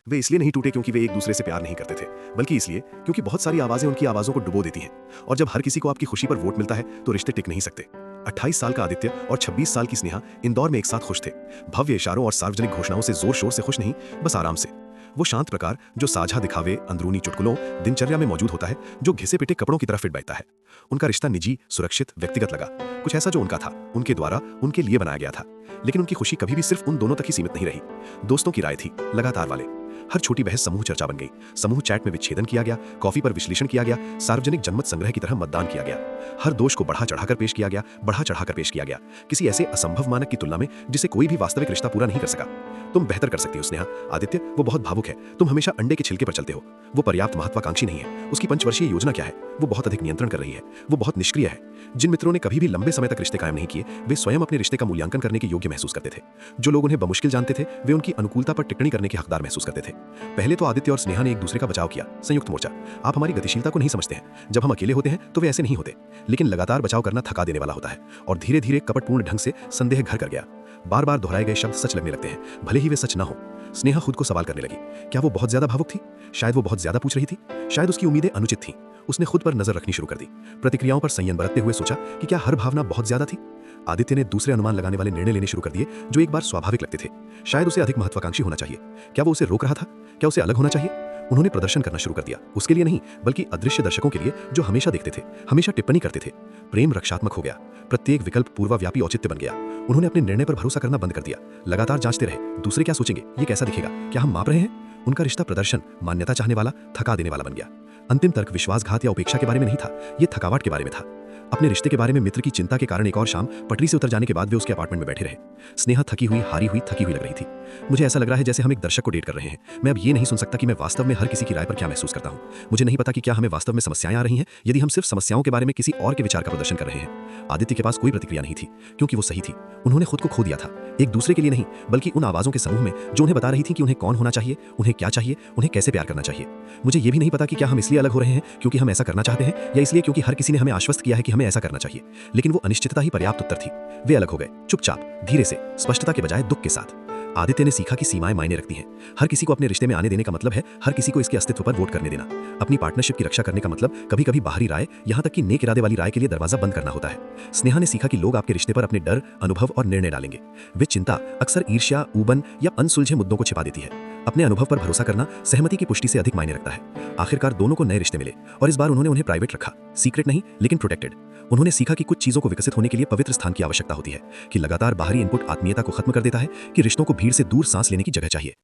वे इसलिए नहीं टूटे क्योंकि वे एक दूसरे से प्यार नहीं करते थे, बल्कि इसलिए क्योंकि बहुत सारी आवाजें उनकी आवाजों को डुबो देती हैं। और जब हर किसी को आपकी खुशी पर वोट मिलता है तो रिश्ते टिक नहीं सकते। 28 साल का आदित्य और 26 साल की स्नेहा इंदौर में एक साथ खुश थे। भव्य इशारों और सार्वजनिक घोषणाओं से जोर शोर से खुश नहीं, बस आराम से। वो शांत प्रकार जो साझा दिखावे, अंदरूनी चुटकुलों, दिनचर्या में मौजूद होता है, जो घिसे पिटे कपड़ों की तरफ फिट बैठता है। उनका रिश्ता निजी, सुरक्षित, व्यक्तिगत लगा, कुछ ऐसा जो उनका था, उनके द्वारा, उनके लिए बनाया गया था। लेकिन उनकी खुशी कभी भी सिर्फ उन दोनों तक ही सीमित नहीं रही। दोस्तों की राय थी, लगातार वाले। हर छोटी बहस समूह चर्चा बन गई। समूह चैट में विच्छेदन किया गया, कॉफी पर विश्लेषण किया गया, सार्वजनिक जनमत संग्रह की तरह मतदान किया गया। हर दोष को बढ़ा चढ़ाकर पेश किया गया, किसी ऐसे असंभव मानक की तुलना में जिसे कोई भी वास्तविक रिश्ता पूरा नहीं कर सका। तुम बेहतर कर सकती हो स्नेहा। आदित्य, वो बहुत भावुक है। तुम हमेशा अंडे के छिलके पर चलते हो। वो पर्याप्त महत्वाकांक्षी नहीं है। उसकी पंचवर्षीय योजना क्या है? वो बहुत अधिक नियंत्रण कर रही है। वो बहुत निष्क्रिय है। जिन मित्रों ने कभी भी लंबे समय तक रिश्ते कायम नहीं किए, वे स्वयं अपने रिश्ते का मूल्यांकन करने के योग्य महसूस करते थे। जो लोग उन्हें बमुश्किल जानते थे, वे उनकी अनुकूलता पर टिप्पणी करने के हकदार महसूस करते थे। पहले तो आदित्य और स्नेहा ने एक दूसरे का बचाव किया, संयुक्त मोर्चा। आप हमारी गतिशीलता को नहीं समझते हैं। जब हम अकेले होते हैं तो वे ऐसे नहीं होते, लेकिन लगातार बचाव करना थका देने वाला होता है। और धीरे धीरे कपटपूर्ण ढंग से संदेह घर कर गया। बार बार दोहराए गए शब्द सच लगने लगते हैं, भले ही वे सच ना हो। स्नेहा खुद को सवाल करने लगी, क्या वो बहुत ज्यादा भावुक थी? शायद वो बहुत ज्यादा पूछ रही थी। शायद उसकी उम्मीदें अनुचित थीं। उसने खुद पर नजर रखनी शुरू कर दी। प्रतिक्रियाओं पर संयम बरतते हुए सोचा कि क्या हर भावना बहुत ज्यादा थी? आदित्य ने दूसरे अनुमान लगाने वाले निर्णय लेने शुरू कर दिए जो एक बार स्वाभाविक लगते थे। शायद उसे अधिक महत्वाकांक्षी होना चाहिए। क्या वो उसे रोक रहा था? क्या उसे अलग होना चाहिए? उन्होंने प्रदर्शन करना शुरू कर दिया, उसके लिए नहीं, बल्कि अदृश्य दर्शकों के लिए जो हमेशा देखते थे, हमेशा टिप्पणी करते थे। प्रेम रक्षात्मक हो गया। प्रत्येक विकल्प पूर्वव्यापी औचित्य बन गया। उन्होंने अपने निर्णय पर भरोसा करना बंद कर दिया। लगातार जांचते रहे, दूसरे क्या सोचेंगे, ये कैसा दिखेगा, क्या हम माप रहे हैं? उनका रिश्ता प्रदर्शन, मान्यता चाहने वाला, थका देने वाला बन गया। अंतिम तर्क विश्वासघात या उपेक्षा के बारे में नहीं था, ये थकावट के बारे में था। अपने रिश्ते के बारे में मित्र की चिंता के कारण एक और शाम पटरी से उतर जाने के बाद वे उसके अपार्टमेंट में बैठे रहे। स्नेहा थकी हुई, हारी हुई, थकी हुई लग रही थी। मुझे ऐसा लग रहा है जैसे हम एक दर्शक को डेट कर रहे हैं। मैं अब ये नहीं सुन सकता कि मैं वास्तव में हर किसी की राय पर क्या महसूस करता हूँ। मुझे नहीं पता कि क्या हमें वास्तव में समस्याएं आ रही हैं, यदि हम सिर्फ समस्याओं के बारे में किसी और के विचार का प्रदर्शन कर रहे हैं। आदित्य के पास कोई प्रतिक्रिया नहीं थी, क्योंकि वो सही थी। उन्होंने खुद को खो दिया था, एक दूसरे के लिए नहीं, बल्कि उन आवाजों के समूह में जो उन्हें बता रही थी कि उन्हें कौन होना चाहिए, उन्हें क्या चाहिए, उन्हें कैसे प्यार करना चाहिए। मुझे ये भी नहीं पता कि क्या हम इसलिए अलग हो रहे हैं क्योंकि हम ऐसा करना चाहते हैं, या इसलिए क्योंकि हर किसी ने हमें आश्वस्त किया है कि हमें ऐसा करना चाहिए। लेकिन वो अनिश्चितता ही पर्याप्त उत्तर थी। वे अलग हो गए, चुपचाप, धीरे से, स्पष्टता के बजाय दुख के साथ। आदित्य ने सीखा कि सीमाएं मायने रखती हैं। हर किसी को अपने रिश्ते में आने देने का मतलब है हर किसी को इसके अस्तित्व पर वोट करने देना। अपनी पार्टनरशिप की रक्षा करने का मतलब कभी-कभी बाहरी राय, यहां तक कि नेक इरादे वाली राय के लिए दरवाजा बंद करना होता है। स्नेहा ने सीखा कि लोग आपके रिश्ते पर अपने डर, अनुभव और निर्णय डालेंगे। वे चिंता अक्सर ईर्ष्या, ऊबन या अनसुलझे मुद्दों को छिपा देती है। अपने अनुभव पर भरोसा करना सहमति की पुष्टि से अधिक मायने रखता है। आखिरकार दोनों को नए रिश्ते मिले, और इस बार उन्होंने उन्हें प्राइवेट रखा, सीक्रेट नहीं, लेकिन प्रोटेक्टेड। उन्होंने सीखा कि कुछ चीजों को विकसित होने के लिए पवित्र स्थान की आवश्यकता होती है, कि लगातार बाहरी इनपुट आत्मीयता को खत्म कर देता है, कि रिश्तों को भीड़ से दूर सांस लेने की जगह चाहिए।